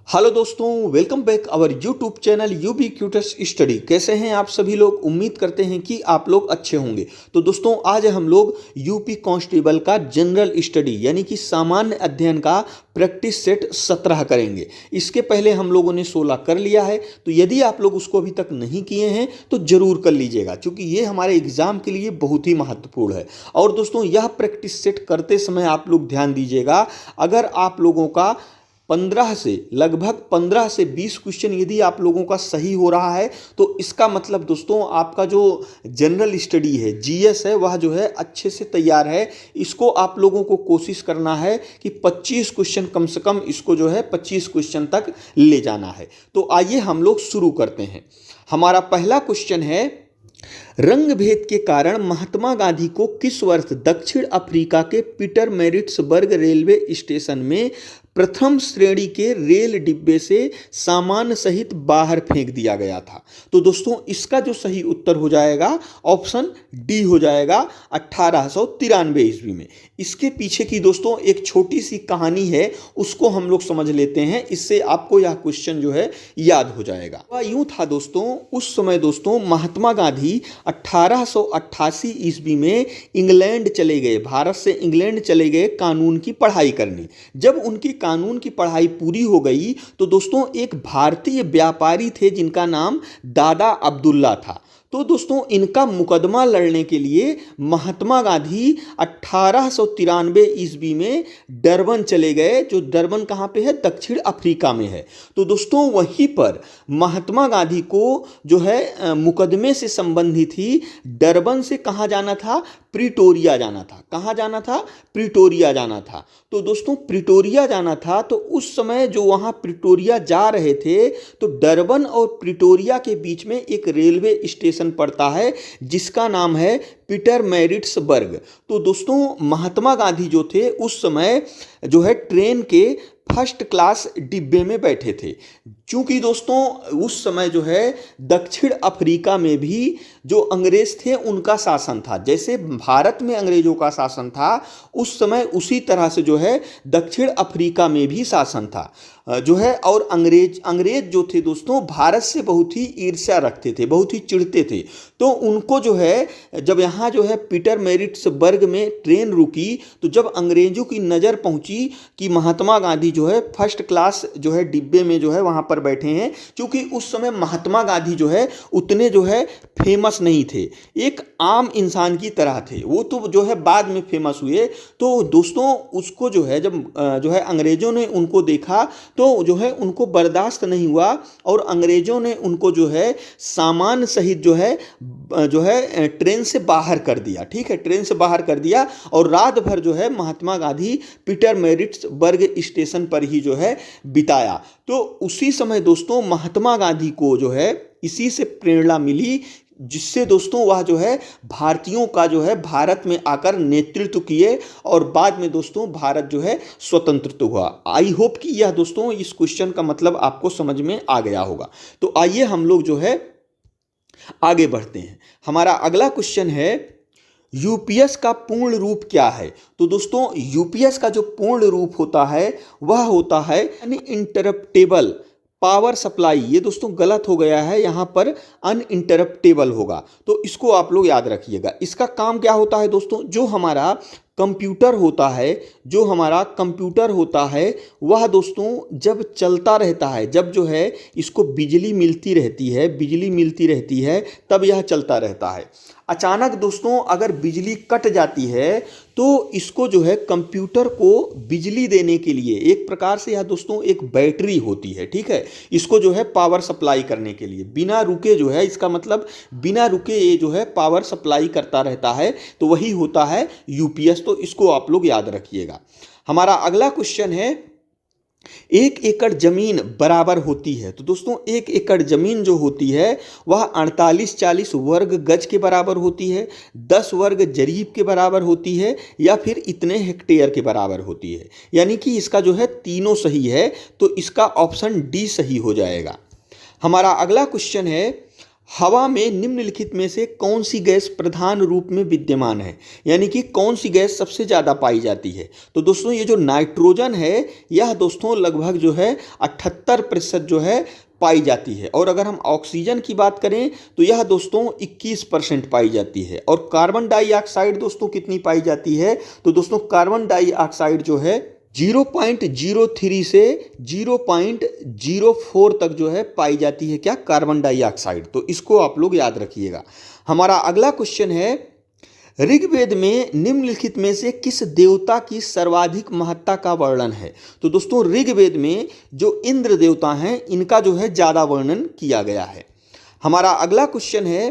Hello दोस्तों, welcome back our YouTube channel ubiquitous study. कैसे हैं आप सभी लोग? उम्मीद करते हैं कि आप लोग अच्छे होंगे। तो दोस्तों, आज हम लोग यूपी कांस्टेबल का जनरल स्टडी यानी कि सामान्य अध्ययन का प्रैक्टिस सेट 17 करेंगे। इसके पहले हम लोगों ने 16 कर लिया है, तो यदि आप लोग उसको अभी तक नहीं किए हैं तो जरूर कर लीजिएगा, क्योंकि ये हमारे एग्जाम के लिए बहुत ही महत्वपूर्ण है। और दोस्तों, यह प्रैक्टिस सेट करते समय आप लोग ध्यान दीजिएगा, अगर आप लोगों का 15 से 20 क्वेश्चन यदि आप लोगों का सही हो रहा है तो इसका मतलब दोस्तों आपका जो जनरल स्टडी है, जीएस है, वह जो है अच्छे से तैयार है। इसको आप लोगों को कोशिश करना है कि 25 क्वेश्चन कम से कम इसको जो है 25 क्वेश्चन तक ले जाना है। तो आइए हम लोग शुरू करते हैं। हमारा पहला क्वेश्चन है, रंग भेद के कारण महात्मा गांधी को किस वर्ष दक्षिण अफ्रीका के पीटरमैरिट्सबर्ग रेलवे स्टेशन में प्रथम श्रेणी के रेल डिब्बे से सामान सहित बाहर फेंक दिया गया था? तो दोस्तों, इसका जो सही उत्तर हो जाएगा ऑप्शन डी हो जाएगा, 1893 ईस्वी में। इसके पीछे की दोस्तों एक छोटी सी कहानी है, उसको हम लोग समझ लेते हैं, इससे आपको यह क्वेश्चन जो है याद हो जाएगा। वह यूं था दोस्तों, उस समय दोस्तों महात्मा गांधी 1888 ईस्वी में इंग्लैंड चले गए, भारत से इंग्लैंड चले गए कानून की पढ़ाई करने। जब उनकी कानून की पढ़ाई पूरी हो गई तो दोस्तों एक भारतीय व्यापारी थे जिनका नाम दादा अब्दुल्ला था। तो दोस्तों इनका मुकदमा लड़ने के लिए महात्मा गांधी 1893 ईस्वी में डरबन चले गए, जो डरबन कहाँ पे है? दक्षिण अफ्रीका में है। तो दोस्तों वहीं पर महात्मा गांधी को जो है मुकदमे से संबंधित ही डरबन से कहाँ जाना था? प्रिटोरिया जाना था। कहाँ जाना था? प्रिटोरिया जाना था। तो दोस्तों प्रिटोरिया जाना था, तो उस समय जो वहाँ प्रिटोरिया जा रहे थे तो डरबन और प्रिटोरिया के बीच में एक रेलवे स्टेशन पड़ता है जिसका नाम है पीटरमैरिट्सबर्ग। तो दोस्तों महात्मा गांधी जो थे उस समय जो है ट्रेन के फर्स्ट क्लास डिब्बे में बैठे थे, क्योंकि दोस्तों उस समय जो है दक्षिण अफ्रीका में भी जो अंग्रेज थे उनका शासन था। जैसे भारत में अंग्रेजों का शासन था उस समय उसी तरह से जो है दक्षिण अफ्रीका में भी शासन था जो है। और अंग्रेज जो थे दोस्तों भारत से बहुत ही ईर्ष्या रखते थे, बहुत ही चिढ़ते थे। तो उनको जो है जब यहाँ जो है पीटरमैरिट्सबर्ग में ट्रेन रुकी, तो जब अंग्रेजों की नज़र पहुंची कि महात्मा गांधी जो है फर्स्ट क्लास जो है डिब्बे में जो है वहाँ पर बैठे हैं, क्योंकि उस समय महात्मा गांधी जो है उतने जो है फेमस नहीं थे, एक आम इंसान की तरह थे। वो तो जो है बाद में फेमस हुए। तो दोस्तों उसको जो है जब जो है अंग्रेजों ने उनको देखा तो जो है उनको बर्दाश्त नहीं हुआ और अंग्रेजों ने उनको जो है सामान सहित जो है ट्रेन से बाहर कर दिया। ठीक है, ट्रेन से बाहर कर दिया और रात भर जो है महात्मा गांधी पीटरमैरिट्सबर्ग स्टेशन पर ही जो है बिताया। तो उसी समय दोस्तों महात्मा गांधी को जो है इसी से प्रेरणा मिली, जिससे दोस्तों वह जो है भारतीयों का जो है भारत में आकर नेतृत्व किए और बाद में दोस्तों भारत जो है स्वतंत्र हुआ। आई होप कि यह दोस्तों इस क्वेश्चन का मतलब आपको समझ में आ गया होगा। तो आइए हम लोग जो है आगे बढ़ते हैं। हमारा अगला क्वेश्चन है, यूपीएस का पूर्ण रूप क्या है? तो दोस्तों यूपीएस का जो पूर्ण रूप होता है वह होता है अनइंटरप्टेबल पावर सप्लाई। ये दोस्तों गलत हो गया है, यहाँ पर अनइंटरप्टेबल होगा, तो इसको आप लोग याद रखिएगा। इसका काम क्या होता है दोस्तों? जो हमारा कंप्यूटर होता है वह दोस्तों जब चलता रहता है, जब जो है इसको बिजली मिलती रहती है तब यह चलता रहता है। अचानक दोस्तों अगर बिजली कट जाती है तो इसको जो है कंप्यूटर को बिजली देने के लिए एक प्रकार से यह दोस्तों एक बैटरी होती है। ठीक है, इसको जो है पावर सप्लाई करने के लिए बिना रुके जो है, इसका मतलब बिना रुके ये जो है पावर सप्लाई करता रहता है, तो वही होता है यूपीएस। तो इसको आप लोग याद रखिएगा। हमारा अगला क्वेश्चन है, 1 एकड़ जमीन बराबर होती है? तो दोस्तों 1 एकड़ जमीन जो होती है वह 48-40 वर्ग गज के बराबर होती है, 10 वर्ग जरीब के बराबर होती है, या फिर इतने हेक्टेयर के बराबर होती है। यानी कि इसका जो है तीनों सही है, तो इसका ऑप्शन डी सही हो जाएगा। हमारा अगला क्वेश्चन है, हवा में निम्नलिखित में से कौन सी गैस प्रधान रूप में विद्यमान है, यानी कि कौन सी गैस सबसे ज़्यादा पाई जाती है। तो दोस्तों ये जो नाइट्रोजन है यह दोस्तों लगभग जो है 78% जो है पाई जाती है। और अगर हम ऑक्सीजन की बात करें तो यह दोस्तों 21% पाई जाती है। और कार्बन डाइऑक्साइड दोस्तों कितनी पाई जाती है, तो दोस्तों कार्बन डाइऑक्साइड जो है 0.03 से 0.04 तक जो है पाई जाती है क्या, कार्बन डाइऑक्साइड। तो इसको आप लोग याद रखिएगा। हमारा अगला क्वेश्चन है, ऋग्वेद में निम्नलिखित में से किस देवता की सर्वाधिक महत्ता का वर्णन है। तो दोस्तों ऋग्वेद में जो इंद्र देवता हैं इनका जो है ज़्यादा वर्णन किया गया है। हमारा अगला क्वेश्चन है,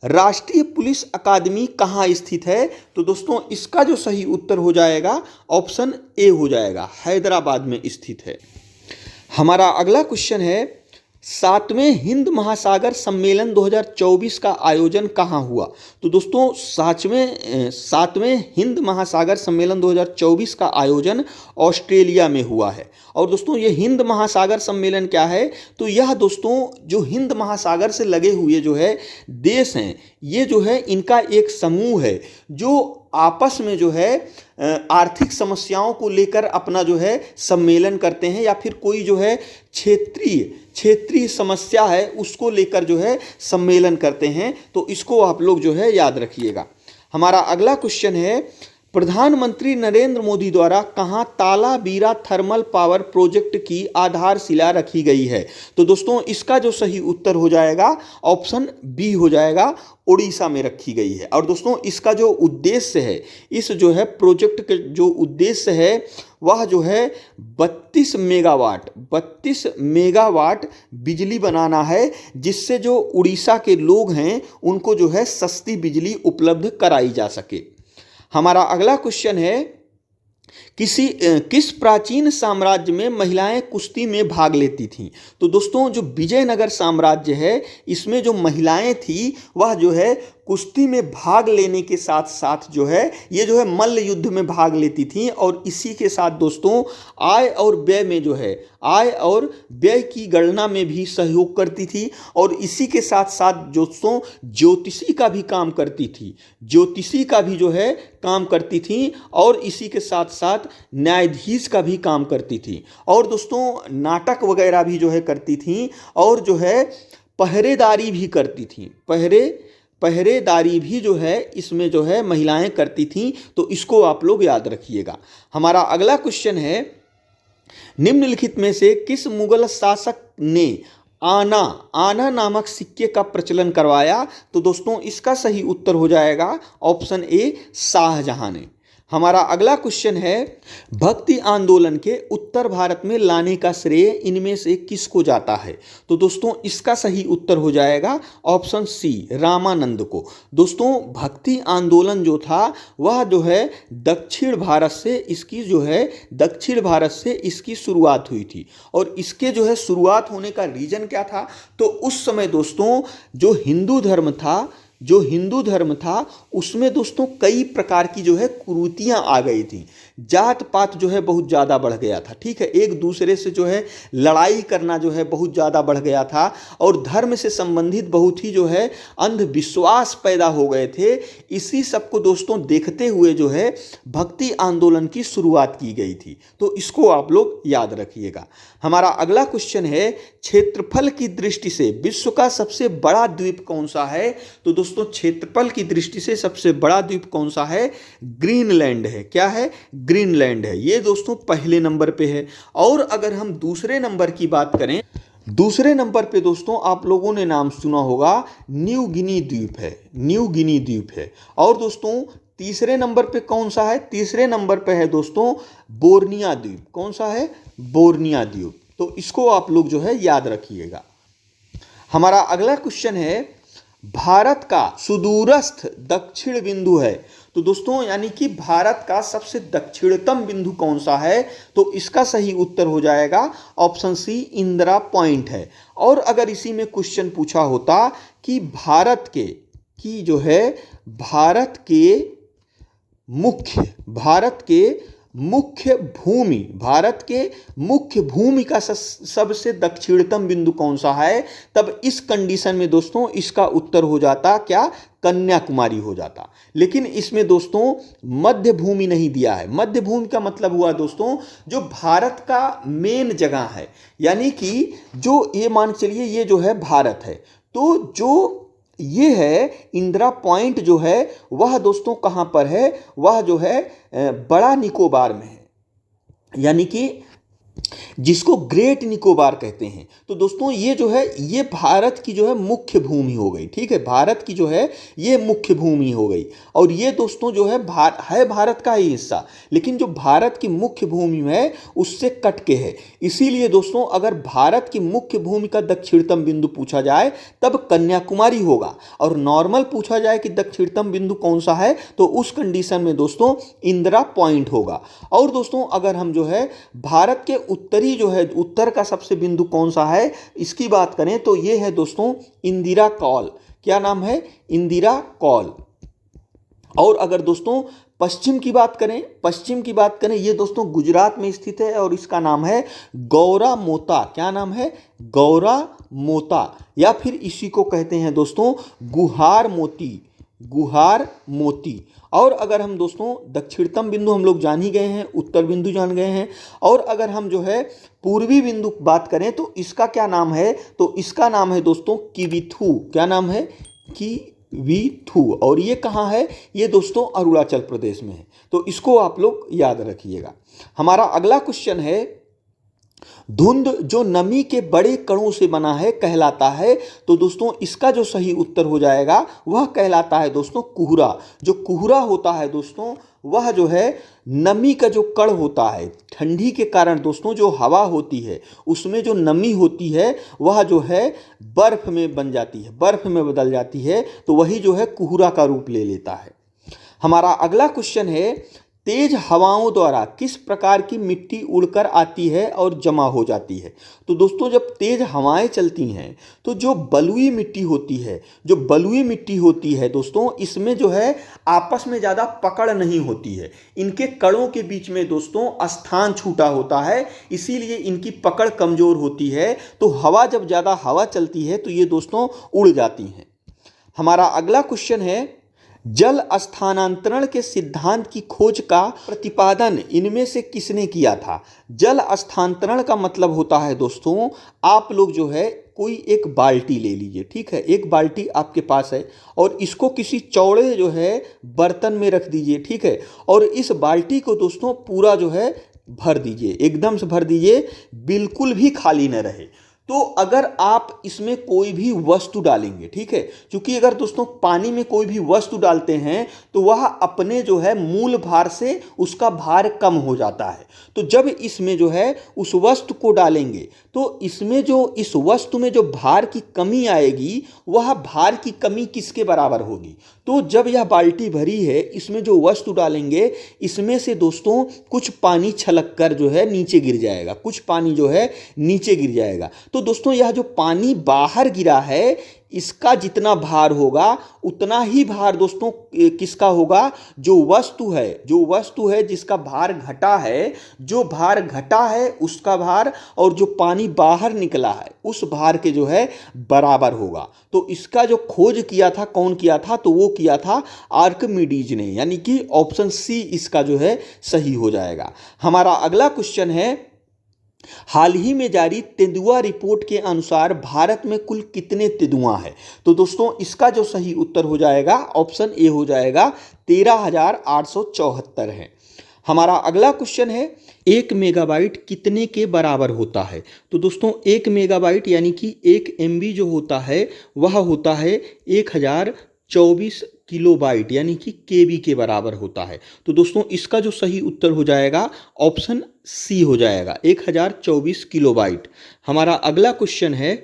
राष्ट्रीय पुलिस अकादमी कहाँ स्थित है। तो दोस्तों इसका जो सही उत्तर हो जाएगा ऑप्शन ए हो जाएगा, हैदराबाद में स्थित है। हमारा अगला क्वेश्चन है, 7वें हिंद महासागर सम्मेलन 2024 का आयोजन कहाँ हुआ। तो दोस्तों 7वें हिंद महासागर सम्मेलन 2024 का आयोजन ऑस्ट्रेलिया में हुआ है। और दोस्तों ये हिंद महासागर सम्मेलन क्या है, तो यह दोस्तों जो हिंद महासागर से लगे हुए जो है देश हैं, ये जो है इनका एक समूह है जो आपस में जो है आर्थिक समस्याओं को लेकर अपना जो है सम्मेलन करते हैं, या फिर कोई जो है क्षेत्रीय समस्या है उसको लेकर जो है सम्मेलन करते हैं। तो इसको आप लोग जो है याद रखिएगा। हमारा अगला क्वेश्चन है, प्रधानमंत्री नरेंद्र मोदी द्वारा कहाँ तालाबीरा थर्मल पावर प्रोजेक्ट की आधारशिला रखी गई है। तो दोस्तों इसका जो सही उत्तर हो जाएगा ऑप्शन बी हो जाएगा, उड़ीसा में रखी गई है। और दोस्तों इसका जो उद्देश्य है, इस जो है प्रोजेक्ट के जो उद्देश्य है वह जो है 32 मेगावाट बिजली बनाना है, जिससे जो उड़ीसा के लोग हैं उनको जो है सस्ती बिजली उपलब्ध कराई जा सके। हमारा अगला क्वेश्चन है, किस प्राचीन साम्राज्य में महिलाएं कुश्ती में भाग लेती थीं। तो दोस्तों जो विजयनगर साम्राज्य है इसमें जो महिलाएं थी वह जो है कुश्ती में भाग लेने के साथ साथ जो है ये जो है मल्ल युद्ध में भाग लेती थीं। और इसी के साथ दोस्तों आय और व्यय में जो है आय और व्यय की गणना में भी सहयोग करती थी। और इसी के साथ साथ दोस्तों ज्योतिषी का भी काम करती थी, ज्योतिषी का भी जो है काम करती थी। और इसी के साथ साथ न्यायाधीश का भी काम करती थी। और दोस्तों नाटक वगैरह भी जो है करती थी, और जो है पहरेदारी भी करती थी। पहरेदारी भी जो है इसमें जो है महिलाएं करती थीं। तो इसको आप लोग याद रखिएगा। हमारा अगला क्वेश्चन है, निम्नलिखित में से किस मुगल शासक ने आना नामक सिक्के का प्रचलन करवाया। तो दोस्तों इसका सही उत्तर हो जाएगा ऑप्शन ए, शाहजहां ने। हमारा अगला क्वेश्चन है, भक्ति आंदोलन के उत्तर भारत में लाने का श्रेय इनमें से किसको जाता है। तो दोस्तों इसका सही उत्तर हो जाएगा ऑप्शन सी, रामानंद को। दोस्तों भक्ति आंदोलन जो था वह जो है दक्षिण भारत से इसकी शुरुआत हुई थी। और इसके जो है शुरुआत होने का रीजन क्या था, तो उस समय दोस्तों जो हिंदू धर्म था उसमें दोस्तों कई प्रकार की जो है कुरीतियां आ गई थी। जात पात जो है बहुत ज़्यादा बढ़ गया था, ठीक है, एक दूसरे से जो है लड़ाई करना जो है बहुत ज़्यादा बढ़ गया था। और धर्म से संबंधित बहुत ही जो है अंधविश्वास पैदा हो गए थे। इसी सबको दोस्तों देखते हुए जो है भक्ति आंदोलन की शुरुआत की गई थी। तो इसको आप लोग याद रखिएगा। हमारा अगला क्वेश्चन है, क्षेत्रफल की दृष्टि से विश्व का सबसे बड़ा द्वीप कौन सा है। तो दोस्तों क्षेत्रफल की दृष्टि से सबसे बड़ा द्वीप कौन सा है, ग्रीनलैंड है। क्या है, ग्रीनलैंड है। ये दोस्तों पहले नंबर पे है। और अगर हम दूसरे नंबर की बात करें, दूसरे नंबर पे दोस्तों आप लोगों ने नाम सुना होगा, न्यू गिनी द्वीप है। और दोस्तों तीसरे नंबर पे कौन सा है, तीसरे नंबर पे है दोस्तों बोर्निया द्वीप। कौन सा है, बोर्निया द्वीप। तो इसको आप लोग जो है याद रखिएगा। हमारा अगला क्वेश्चन है, भारत का सुदूरस्थ दक्षिण बिंदु है। तो दोस्तों यानी कि भारत का सबसे दक्षिणतम बिंदु कौन सा है, तो इसका सही उत्तर हो जाएगा ऑप्शन सी, इंदिरा पॉइंट है। और अगर इसी में क्वेश्चन पूछा होता कि भारत के मुख्य भूमि, भारत के मुख्य भूमि का सबसे दक्षिणतम बिंदु कौन सा है, तब इस कंडीशन में दोस्तों इसका उत्तर हो जाता क्या, कन्याकुमारी हो जाता। लेकिन इसमें दोस्तों मध्य भूमि नहीं दिया है। मध्य भूमि का मतलब हुआ दोस्तों जो भारत का मेन जगह है, यानी कि जो ये मान चलिए ये जो है भारत है, तो जो ये है इंदिरा पॉइंट जो है वह दोस्तों कहाँ पर है, वह जो है बड़ा निकोबार में है, यानी कि जिसको ग्रेट निकोबार कहते हैं। तो दोस्तों ये जो है ये भारत की जो है मुख्य भूमि हो गई, ठीक है, भारत की जो है ये मुख्य भूमि हो गई। और ये दोस्तों जो है भारत का ही हिस्सा, लेकिन जो भारत की मुख्य भूमि है उससे कट के है। इसीलिए दोस्तों अगर भारत की मुख्य भूमि का दक्षिणतम बिंदु पूछा जाए तब कन्याकुमारी होगा, और नॉर्मल पूछा जाए कि दक्षिणतम बिंदु कौन सा है तो उस कंडीशन में दोस्तों इंदिरा पॉइंट होगा। और दोस्तों अगर हम जो है भारत के उत्तरी जो है उत्तर का सबसे बिंदु कौन सा है इसकी बात करें तो ये है दोस्तों इंदिरा कॉल। क्या नाम है, इंदिरा कॉल। और अगर दोस्तों पश्चिम की बात करें, ये दोस्तों गुजरात में स्थित है और इसका नाम है गौरा मोता। क्या नाम है, गौरा मोता, या फिर इसी को कहते हैं दोस्तों गुहार मोती। और अगर हम दोस्तों दक्षिणतम बिंदु हम लोग जान ही गए हैं, उत्तर बिंदु जान गए हैं, और अगर हम जो है पूर्वी बिंदु बात करें तो इसका क्या नाम है, तो इसका नाम है दोस्तों किविथू। क्या नाम है, किविथू। और ये कहाँ है, ये दोस्तों अरुणाचल प्रदेश में है। तो इसको आप लोग याद रखिएगा। हमारा अगला क्वेश्चन है, धुंध जो नमी के बड़े कणों से बना है कहलाता है। तो दोस्तों इसका जो सही उत्तर हो जाएगा वह कहलाता है दोस्तों कुहरा। जो कुहरा होता है दोस्तों वह जो है नमी का जो कण होता है, ठंडी के कारण दोस्तों जो हवा होती है उसमें जो नमी होती है वह जो है बर्फ में बन जाती है, बर्फ में बदल जाती है, तो वही जो है कुहरा का रूप ले लेता है। हमारा अगला क्वेश्चन है, तेज हवाओं द्वारा किस प्रकार की मिट्टी उड़कर आती है और जमा हो जाती है। तो दोस्तों जब तेज हवाएं चलती हैं तो जो बलुई मिट्टी होती है दोस्तों इसमें जो है आपस में ज़्यादा पकड़ नहीं होती है, इनके कणों के बीच में दोस्तों स्थान छूटा होता है, इसीलिए इनकी पकड़ कमज़ोर होती है। तो हवा जब ज़्यादा हवा चलती है तो ये दोस्तों उड़ जाती हैं। हमारा अगला क्वेश्चन है, जल स्थानांतरण के सिद्धांत की खोज का प्रतिपादन इनमें से किसने किया था। जल स्थानांतरण का मतलब होता है दोस्तों, आप लोग जो है कोई एक बाल्टी ले लीजिए, ठीक है, एक बाल्टी आपके पास है और इसको किसी चौड़े जो है बर्तन में रख दीजिए, ठीक है, और इस बाल्टी को दोस्तों पूरा जो है भर दीजिए, एकदम से भर दीजिए, बिल्कुल भी खाली न रहे। तो अगर आप इसमें कोई भी वस्तु डालेंगे, ठीक है, क्योंकि अगर दोस्तों पानी में कोई भी वस्तु डालते हैं तो वह अपने जो है मूल भार से उसका भार कम हो जाता है। तो जब इसमें जो है उस वस्तु को डालेंगे तो इसमें जो इस वस्तु में जो भार की कमी आएगी वह भार की कमी किसके बराबर होगी। तो जब यह बाल्टी भरी है इसमें जो वस्तु डालेंगे इसमें से दोस्तों कुछ पानी छलक कर जो है नीचे गिर जाएगा, कुछ पानी जो है नीचे गिर जाएगा। तो दोस्तों यह जो पानी बाहर गिरा है इसका जितना भार होगा उतना ही भार दोस्तों किसका होगा, जो वस्तु है जिसका भार घटा है, जो भार घटा है उसका भार और जो पानी बाहर निकला है उस भार के जो है बराबर होगा। तो इसका जो खोज किया था कौन किया था, तो वो किया था आर्किमिडीज ने, यानी कि ऑप्शन सी इसका जो है सही हो जाएगा। हमारा अगला क्वेश्चन है, हाल ही में जारी तेंदुआ रिपोर्ट के अनुसार भारत में कुल कितने तेंदुआ हैं। तो दोस्तों इसका जो सही उत्तर हो जाएगा ऑप्शन ए हो जाएगा, 13,874 है। हमारा अगला क्वेश्चन है, 1 मेगाबाइट कितने के बराबर होता है। तो दोस्तों 1 मेगाबाइट यानी कि 1 MB जो होता है वह होता है 1024 किलोबाइट यानी कि KB के बराबर होता है। तो दोस्तों इसका जो सही उत्तर हो जाएगा ऑप्शन सी हो जाएगा, 1024 किलोबाइट। हमारा अगला क्वेश्चन है,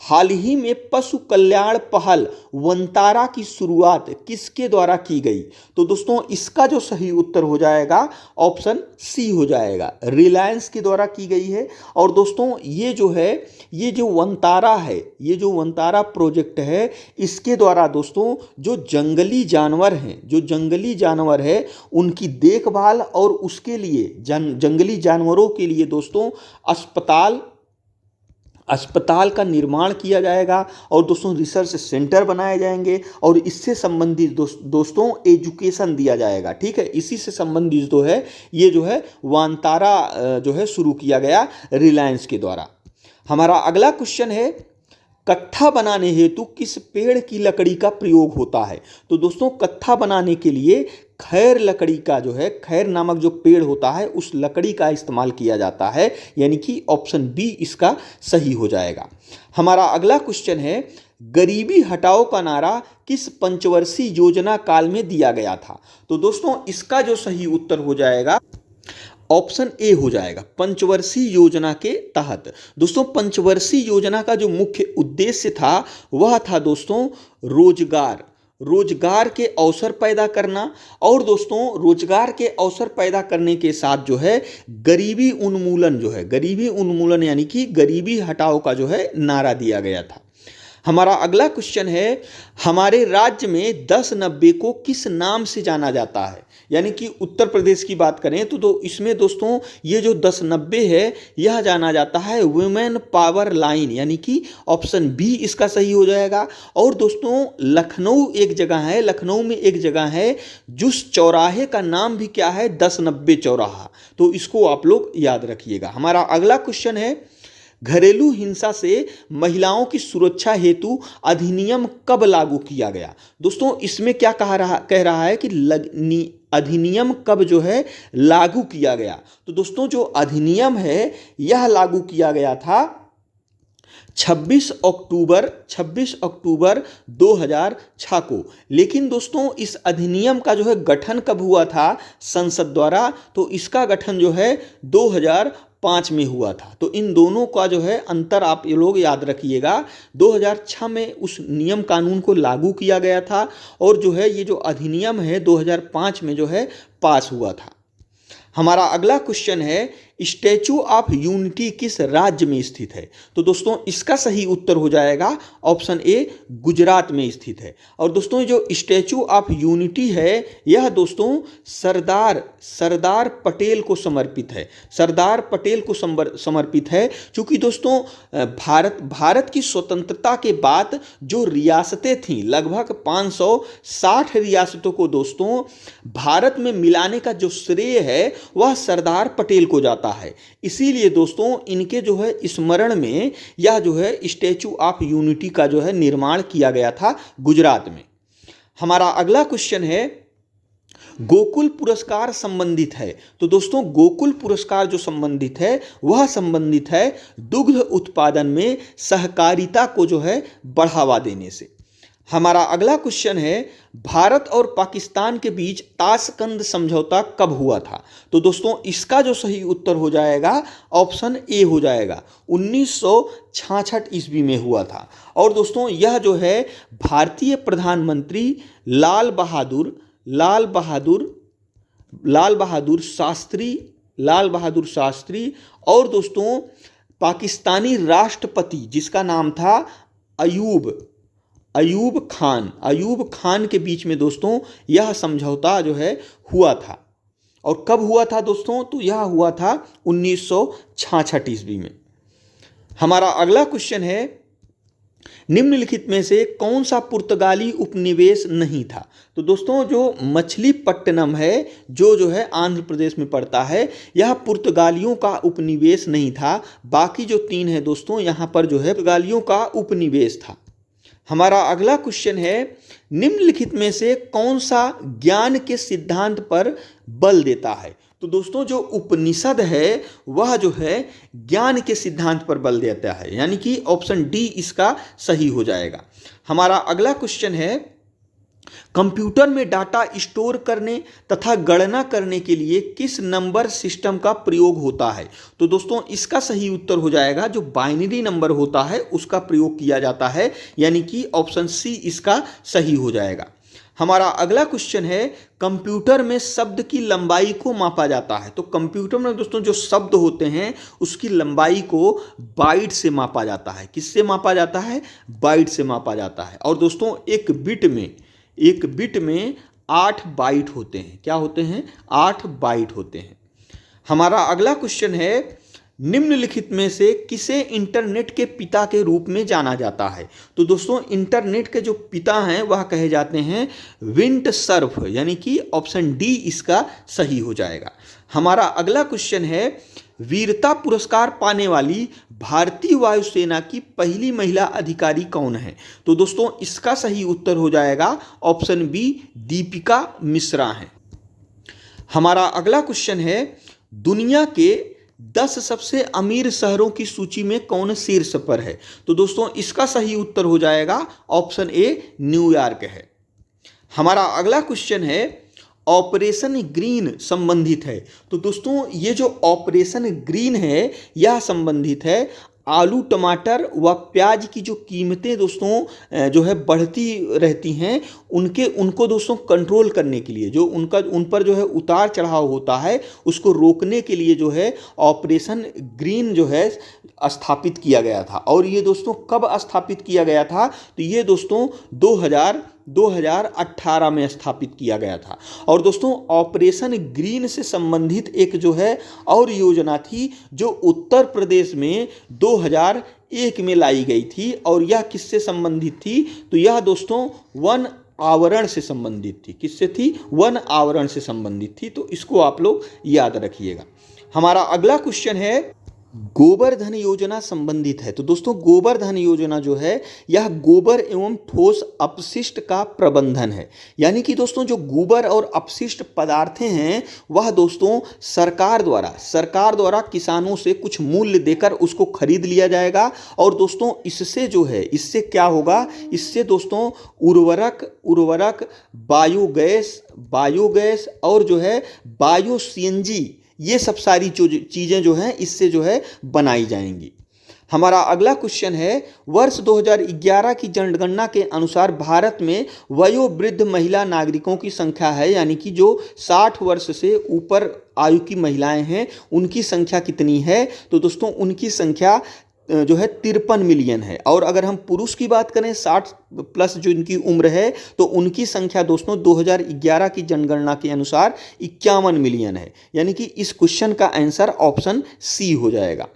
हाल ही में पशु कल्याण पहल वंतारा की शुरुआत किसके द्वारा की गई? तो दोस्तों इसका जो सही उत्तर हो जाएगा ऑप्शन सी हो जाएगा, रिलायंस के द्वारा की गई है। और दोस्तों ये जो है, ये जो वंतारा है, ये जो वंतारा प्रोजेक्ट है, इसके द्वारा दोस्तों जो जंगली जानवर हैं, जो जंगली जानवर है उनकी देखभाल और उसके लिए जंगली जानवरों के लिए दोस्तों अस्पताल का निर्माण किया जाएगा और दोस्तों रिसर्च सेंटर बनाए जाएंगे और इससे संबंधित दोस्तों एजुकेशन दिया जाएगा। ठीक है, इसी से संबंधित जो है ये जो है वांतारा जो है शुरू किया गया रिलायंस के द्वारा। हमारा अगला क्वेश्चन है, कत्था बनाने हेतु किस पेड़ की लकड़ी का प्रयोग होता है? तो दोस्तों कत्था बनाने के लिए खैर लकड़ी का जो है, खैर नामक जो पेड़ होता है उस लकड़ी का इस्तेमाल किया जाता है, यानी कि ऑप्शन बी इसका सही हो जाएगा। हमारा अगला क्वेश्चन है, गरीबी हटाओ का नारा किस पंचवर्षीय योजना काल में दिया गया था? तो दोस्तों इसका जो सही उत्तर हो जाएगा ऑप्शन ए हो जाएगा, पंचवर्षीय योजना के तहत। दोस्तों पंचवर्षीय योजना का जो मुख्य उद्देश्य था वह था दोस्तों रोजगार के अवसर पैदा करना और दोस्तों रोजगार के अवसर पैदा करने के साथ जो है गरीबी उन्मूलन यानी कि गरीबी हटाओ का जो है नारा दिया गया था। हमारा अगला क्वेश्चन है, हमारे राज्य में 1090 को किस नाम से जाना जाता है? यानी कि उत्तर प्रदेश की बात करें तो इसमें दोस्तों ये जो 1090 है यह जाना जाता है वुमेन पावर लाइन, यानी कि ऑप्शन बी इसका सही हो जाएगा। और दोस्तों लखनऊ में एक जगह है जिस चौराहे का नाम भी क्या है, 1090 चौराहा, तो इसको आप लोग याद रखिएगा। हमारा अगला क्वेश्चन है, घरेलू हिंसा से महिलाओं की सुरक्षा हेतु अधिनियम कब लागू किया गया? दोस्तों इसमें क्या कह रहा है कि अधिनियम कब जो है लागू किया गया? तो दोस्तों जो अधिनियम है यह लागू किया गया था 26 अक्टूबर 2006 को। लेकिन दोस्तों इस अधिनियम का जो है गठन कब हुआ था संसद द्वारा? तो इसका गठन जो है 2005 में हुआ था। तो इन दोनों का जो है अंतर आप ये लोग याद रखिएगा। 2006 में उस नियम कानून को लागू किया गया था और जो है ये जो अधिनियम है 2005 में जो है पास हुआ था। हमारा अगला क्वेश्चन है, स्टैचू ऑफ यूनिटी किस राज्य में स्थित है? तो दोस्तों इसका सही उत्तर हो जाएगा ऑप्शन ए, गुजरात में स्थित है। और दोस्तों जो स्टैचू ऑफ यूनिटी है यह दोस्तों सरदार पटेल को समर्पित है, समर्पित है। क्योंकि दोस्तों भारत की स्वतंत्रता के बाद जो रियासतें थीं, लगभग 560 रियासतों को दोस्तों भारत में मिलाने का जो श्रेय है वह सरदार पटेल को जाता है। इसीलिए दोस्तों इनके जो है स्मरण में यह जो है स्टैचू ऑफ यूनिटी का जो है निर्माण किया गया था गुजरात में। हमारा अगला क्वेश्चन है, गोकुल पुरस्कार संबंधित है। तो दोस्तों गोकुल पुरस्कार जो संबंधित है वह संबंधित है दुग्ध उत्पादन में सहकारिता को जो है बढ़ावा देने से। हमारा अगला क्वेश्चन है, भारत और पाकिस्तान के बीच ताशकंद समझौता कब हुआ था? तो दोस्तों इसका जो सही उत्तर हो जाएगा ऑप्शन ए हो जाएगा, 1966 ईस्वी में हुआ था। और दोस्तों यह जो है भारतीय प्रधानमंत्री लाल बहादुर शास्त्री और दोस्तों पाकिस्तानी राष्ट्रपति जिसका नाम था अयूब खान के बीच में दोस्तों यह समझौता जो है हुआ था। और कब हुआ था दोस्तों? तो यह हुआ था 1966 ईस्वी में। हमारा अगला क्वेश्चन है, निम्नलिखित में से कौन सा पुर्तगाली उपनिवेश नहीं था? तो दोस्तों जो मछलीपट्टनम है जो है आंध्र प्रदेश में पड़ता है, यह पुर्तगालियों का उपनिवेश नहीं था। बाकी जो 3 है दोस्तों यहाँ पर जो है पुर्तगालियों का उपनिवेश था। हमारा अगला क्वेश्चन है, निम्नलिखित में से कौन सा ज्ञान के सिद्धांत पर बल देता है? तो दोस्तों जो उपनिषद है वह जो है ज्ञान के सिद्धांत पर बल देता है, यानी कि ऑप्शन डी इसका सही हो जाएगा। हमारा अगला क्वेश्चन है, कंप्यूटर में डाटा स्टोर करने तथा गणना करने के लिए किस नंबर सिस्टम का प्रयोग होता है? तो दोस्तों इसका सही उत्तर हो जाएगा जो बाइनरी नंबर होता है उसका प्रयोग किया जाता है, यानी कि ऑप्शन सी इसका सही हो जाएगा। हमारा अगला क्वेश्चन है, कंप्यूटर में शब्द की लंबाई को मापा जाता है। तो कंप्यूटर में दोस्तों जो शब्द होते हैं उसकी लंबाई को बाइट से मापा जाता है। किससे मापा जाता है? बाइट से मापा जाता है। और दोस्तों एक बिट में 8 बाइट होते हैं। क्या होते हैं? 8 बाइट होते हैं। हमारा अगला क्वेश्चन है, निम्नलिखित में से किसे इंटरनेट के पिता के रूप में जाना जाता है? तो दोस्तों इंटरनेट के जो पिता हैं वह कहे जाते हैं विंट सर्फ, यानी कि ऑप्शन डी इसका सही हो जाएगा। हमारा अगला क्वेश्चन है, वीरता पुरस्कार पाने वाली भारतीय वायुसेना की पहली महिला अधिकारी कौन है? तो दोस्तों इसका सही उत्तर हो जाएगा ऑप्शन बी, दीपिका मिश्रा है। हमारा अगला क्वेश्चन है, दुनिया के 10 सबसे अमीर शहरों की सूची में कौन शीर्ष पर है? तो दोस्तों इसका सही उत्तर हो जाएगा ऑप्शन ए, न्यूयॉर्क है। हमारा अगला क्वेश्चन है, ऑपरेशन ग्रीन संबंधित है। तो दोस्तों ये जो ऑपरेशन ग्रीन है यह संबंधित है आलू, टमाटर व प्याज की जो कीमतें दोस्तों जो है बढ़ती रहती हैं उनको दोस्तों कंट्रोल करने के लिए, जो उन पर जो है उतार चढ़ाव होता है उसको रोकने के लिए जो है ऑपरेशन ग्रीन जो है स्थापित किया गया था। और ये दोस्तों कब स्थापित किया गया था? तो ये दोस्तों 2018 में स्थापित किया गया था। और दोस्तों ऑपरेशन ग्रीन से संबंधित एक जो है और योजना थी जो उत्तर प्रदेश में 2001 में लाई गई थी। और यह किससे संबंधित थी? तो यह दोस्तों वन आवरण से संबंधित थी। किससे थी? वन आवरण से संबंधित थी। तो इसको आप लोग याद रखिएगा। हमारा अगला क्वेश्चन है, गोबर-धन योजना संबंधित है। तो दोस्तों गोबर-धन योजना जो है यह गोबर एवं ठोस अपशिष्ट का प्रबंधन है। यानी कि दोस्तों जो गोबर और अपशिष्ट पदार्थें हैं वह दोस्तों सरकार द्वारा किसानों से कुछ मूल्य देकर उसको खरीद लिया जाएगा। और दोस्तों इससे क्या होगा? इससे दोस्तों उर्वरक बायोगैस और जो है बायो सीएनजी, ये सब सारी चीज़ें जो हैं इससे जो है बनाई जाएंगी। हमारा अगला क्वेश्चन है, वर्ष 2011 की जनगणना के अनुसार भारत में वयोवृद्ध महिला नागरिकों की संख्या है, यानी कि जो 60 वर्ष से ऊपर आयु की महिलाएं हैं उनकी संख्या कितनी है? तो दोस्तों उनकी संख्या जो है 53 मिलियन है। और अगर हम पुरुष की बात करें 60 प्लस जो इनकी उम्र है तो उनकी संख्या दोस्तों 2011 की जनगणना के अनुसार 51 मिलियन है। यानी कि इस क्वेश्चन का आंसर ऑप्शन सी हो जाएगा।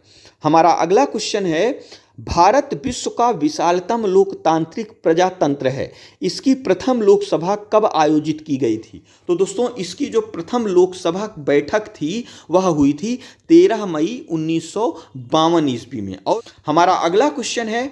हमारा अगला क्वेश्चन है, भारत विश्व का विशालतम लोकतांत्रिक प्रजातंत्र है, इसकी प्रथम लोकसभा कब आयोजित की गई थी? तो दोस्तों इसकी जो प्रथम लोकसभा बैठक थी वह हुई थी 13 मई 1952 ईस्वी में। और हमारा अगला क्वेश्चन है,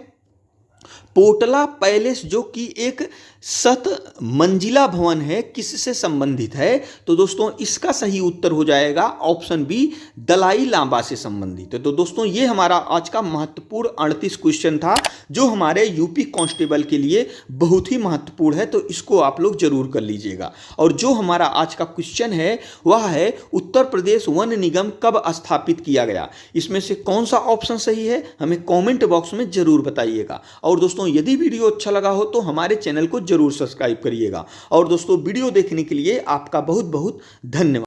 पोटला पैलेस जो कि एक 7 मंजिला भवन है किससे संबंधित है? तो दोस्तों इसका सही उत्तर हो जाएगा ऑप्शन बी, दलाई लामा से संबंधित है। तो दोस्तों ये हमारा आज का महत्वपूर्ण 38 क्वेश्चन था जो हमारे यूपी कांस्टेबल के लिए बहुत ही महत्वपूर्ण है। तो इसको आप लोग जरूर कर लीजिएगा। और जो हमारा आज का क्वेश्चन है वह है, उत्तर प्रदेश वन निगम कब स्थापित किया गया? इसमें से कौन सा ऑप्शन सही है हमें कॉमेंट बॉक्स में जरूर बताइएगा। और दोस्तों यदि वीडियो अच्छा लगा हो तो हमारे चैनल को जरूर सब्सक्राइब करिएगा। और दोस्तों वीडियो देखने के लिए आपका बहुत बहुत धन्यवाद।